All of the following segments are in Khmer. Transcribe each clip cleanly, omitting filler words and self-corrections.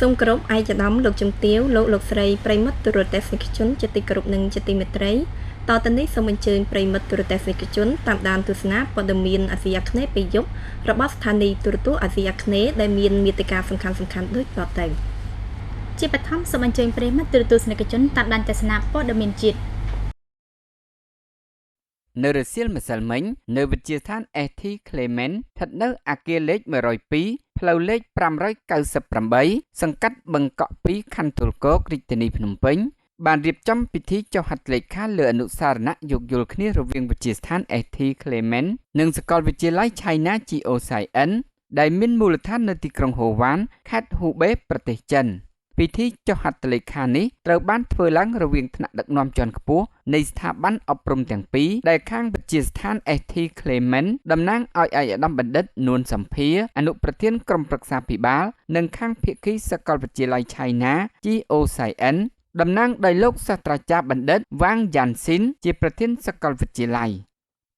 សូមគោរពឯកឧត្តមលោកជំទាវលោកស្រីប្រិមិត្តទូរទស្សនិកជនជាទីគោរពនិងជាទីមេត្រីតទៅនេះសូមអញ្ជើញប្រិមិត្តទូរទស្សនិកជនតាមដានទស្សនាព័ត៌មានអាស៊ីអាគ្នេយ៍ពេលយប់របស់ស្ថានីយ៍ទូរទស្សន៍អាស៊ីអាគ្នេយ៍ដែលមានមាតិកាសំខាន់ៗដូចតទៅជាបឋមសូមអញ្ជើញប្រិមិត្តទូរទស្សនិកជនតាមដានទស្សនាព័ត៌មានជាតិនៅរសៀលម្សិលមិញនៅវិទ្យាស្ថាន ST Clement ស្ថិតនៅអគារលេខ102ផ្លូវលេខ598សង្កាត់បឹងកក់2ខណ្ឌទួលគោករាជធានីភ្នំពេញបានរៀបចំពិធីចុះហត្ថលេខាលើអនុស្សារណៈយោគយល់គ្នារវាងវិទ្យាស្ថាន ST Clement និងសាកលវិទ្យាល័យ China GeoScience ដែលមានមូលដ្ឋាននៅទីក្រុងហូវ៉ានខេត្តហ៊ូបេប្រទេសចិនពិធីចុះហត្ថលេខានេះត្រូវបានធ្វើឡើងរវាងថ្នាក់ដឹកនាំជាន់ខ្ពស់នៃស្ថាប័នអប់រំទាំងពីរដែលខាងវិទ្យាស្ថាន ST Clement តំណាងឲ្យឯកឧត្តមបណ្ឌិតនួនសំភារអនុប្រធានក្រុមប្រឹក្សាភិបាលនិងខាងភាគីសាកលវិទ្យាល័យ China GeoScience តំណាងដោយលោកសាស្ត្រាចារ្យបណ្ឌិតវ៉ាងយ៉ាន់ស៊ីនជាប្រធានសាកលវិទ្យាល័យ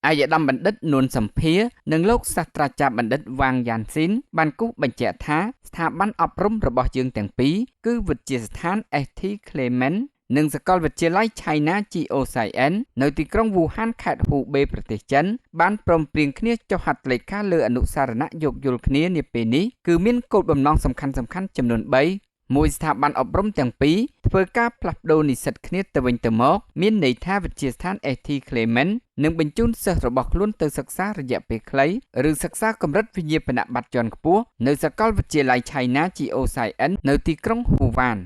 ឯកឧត្តមបណ្ឌិតនួនសំភារនិងលោកសាស្ត្រាចារ្យបណ្ឌិតវ៉ាងយ៉ាន់ស៊ីនបានគូសបញ្ជាក់ថាស្ថាប័នអប់រំរបស់យើងទាំងពីរគឺវិទ្យាស្ថាន ST Clement និងសាកលវិទ្យាល័យ China GeoScience នៅទីក្រុងវូហានខេត្តហ៊ូបេប្រទេសចិនបានព្រមព្រៀងគ្នាចុះហត្ថលេខាលើអនុស្សារណៈយោគយល់គ្នានាពេលនេះគឺមានគោលបំណងសំខាន់ៗចំនួន3មួយស្ថាប័នអប់រំទាំងពីរធ្វើការផ្លាស់ប្ដូរនិស្សិតគ្នាទៅវិញទៅមកមានន័យថាវិទ្យាស្ថាន ST Clement នឹងបញ្ជូនសិស្សរបស់ខ្លួនទៅសិក្សារយៈពេលខ្លីឬសិក្សាកម្រិតវិញ្ញាបនបត្រជាន់ខ្ពស់នៅសាកលវិទ្យាល័យ China GeoScience នៅទីក្រុងហ៊ូវ៉ាន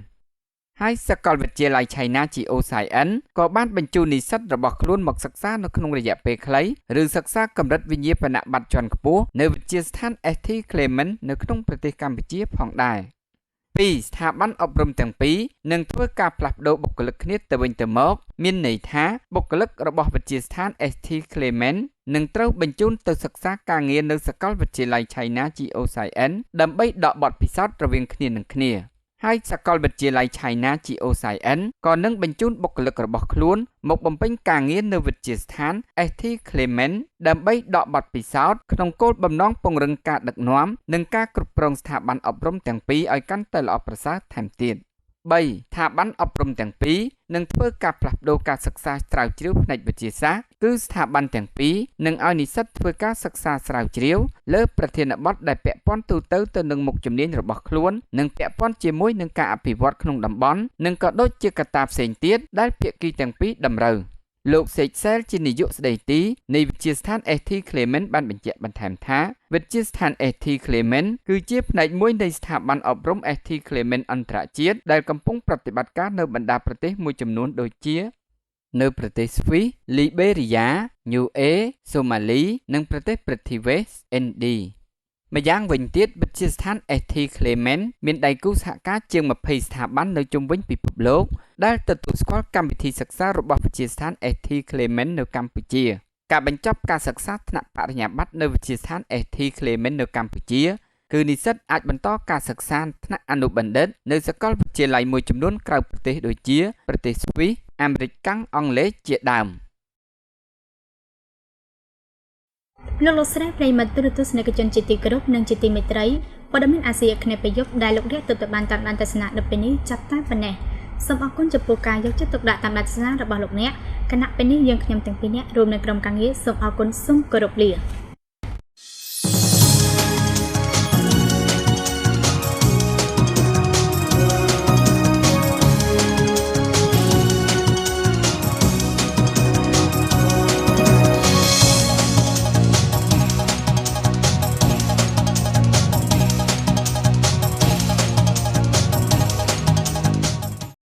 ហើយសាកលវិទ្យាល័យ China GeoScience ក៏បានបញ្ជូននិស្សិតរបស់ខ្លួនមកសិក្សានៅក្នុងរយៈពេលខ្លីឬសិក្សាកម្រិតវិញ្ញាបនបត្រជាន់ខ្ពស់នៅវិទ្យាស្ថាន ST Clement នៅក្នុងប្រទេសកម្ពុជាផងដែរពីស្ថាប័នអប់រំទាំងពីរនឹងធ្វើការផ្លាស់ប្ដូរបុគ្គលិកគ្នាទៅវិញទៅមកមានន័យថាបុគ្គលិករបស់វិទ្យាស្ថាន ST Clement នឹងត្រូវបញ្ជូនទៅសិក្សាការងារនៅសាកលវិទ្យាល័យ China GeoScience ដើម្បីដកបទពិសោធន៍រវាងគ្នានឹងគ្នាហើយសាកលវិទ្យាល័យ China GeoScience ក៏នឹងបញ្ជូនបុគ្គលិករបស់ខ្លួនមកបំពេញការងារនៅវិទ្យាស្ថាន ST Clement ដើម្បីដកបទពិសោធន៍ក្នុងគោលបំណងពង្រឹងការដឹកនាំនិងការគ្រប់គ្រងស្ថាប័នអប់រំទាំងពីរឲ្យកាន់តែល្អប្រសើរថែមទៀត3ស្ថាប័នអប់រំទាំងពីរនឹងធ្វើការផ្លាស់ប្ដូរការសិក្សាស្រាវជ្រាវផ្នែកវិទ្យាសាស្ត្រគឺស្ថាប័នទាំងពីរនឹងឲ្យនិស្សិតធ្វើការសិក្សាស្រាវជ្រាវលើប្រធានបទដែលពាក់ព័ន្ធទូទៅនឹងមុខជំនាញរបស់ខ្លួននិងពាក់ព័ន្ធជាមួយនឹងការអភិវឌ្ឍក្នុងតំបន់និងក៏ដូចជាកត្តាផ្សេងទៀតដែលភាគីទាំងពីរតម្រូវលោកសេកសែលជានាយកស្ដីទីនៃវិទ្យាស្ថាន ST Clement បានបញ្ជាក់បន្ថែមថាវិទ្យាស្ថាន ST Clement គឺជាផ្នែកមួយនៃស្ថាប័នអប់រំ ST Clement អន្តរជាតិដែលកំពុងប្រតិបត្តិការនៅបណ្ដាប្រទេសមួយចំនួនដូចជានៅប្រទេសស្វីស លីបេរីយ៉ា ញូអេ សូម៉ាលីនិងប្រទេសព្រឹទ្ធីវេស ឥណ្ឌីម្យ៉ាងវិញទៀតវិទ្យាស្ថាន ST Clement មានដៃគូសហការជាង20ស្ថាប័ននៅជុំវិញពិភពលោកដែលទទួលស្គាល់កម្មវិធីសិក្សារបស់វិទ្យាស្ថាន ST Clement នៅកម្ពុជាការបញ្ចប់ការសិក្សាថ្នាក់បរិញ្ញាបត្រនៅវិទ្យាស្ថាន ST Clement នៅកម្ពុជាគឺនិស្សិតអាចបន្តការសិក្សាថ្នាក់អនុបណ្ឌិតនៅសាកលវិទ្យាល័យមួយចំនួនក្រៅប្រទេសដូចជាប្រទេសស្វីសអាមេរិកកាំងអង់គ្លេសជាដើមលោកស្រីប្រិមិត្តទូរទស្សនិកជនជាទីគោរពនិងជាទីមេត្រីព័ត៌មានអាស៊ីអាគ្នេយ៍ពេលយប់ដែលលោករាជទស្សនបានតាមដានទស្សនានៅពេលនេះចាប់តែប៉ុណ្ណេះសូមអរគុណចំពោះការយកចិត្តទុកដាក់តាមដានទស្សនារបស់លោកអ្នកគណៈពេលនេះយើងខ្ញុំទាំងពីរនាក់រួមនៅក្រុមការងារសូមអរគុណសូមគោរពលា